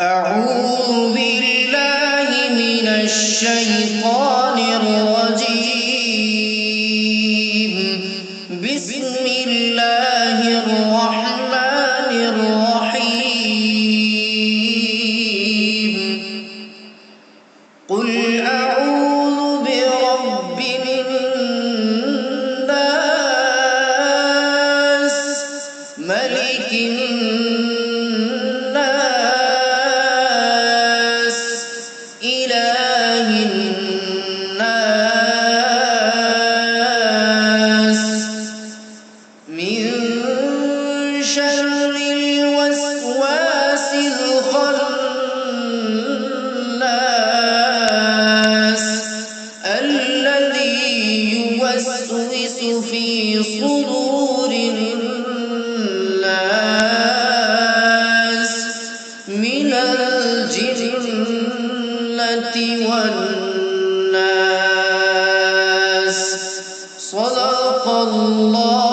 أعوذ بالله من الشيطان الرجيم. بسم الله الرحمن الرحيم. قل أعوذ برب الناس ملك الناس إله الناس من شر الوسواس الخناس الذي يوسوس في صدور الناس من الجنة والناس. صدق الله.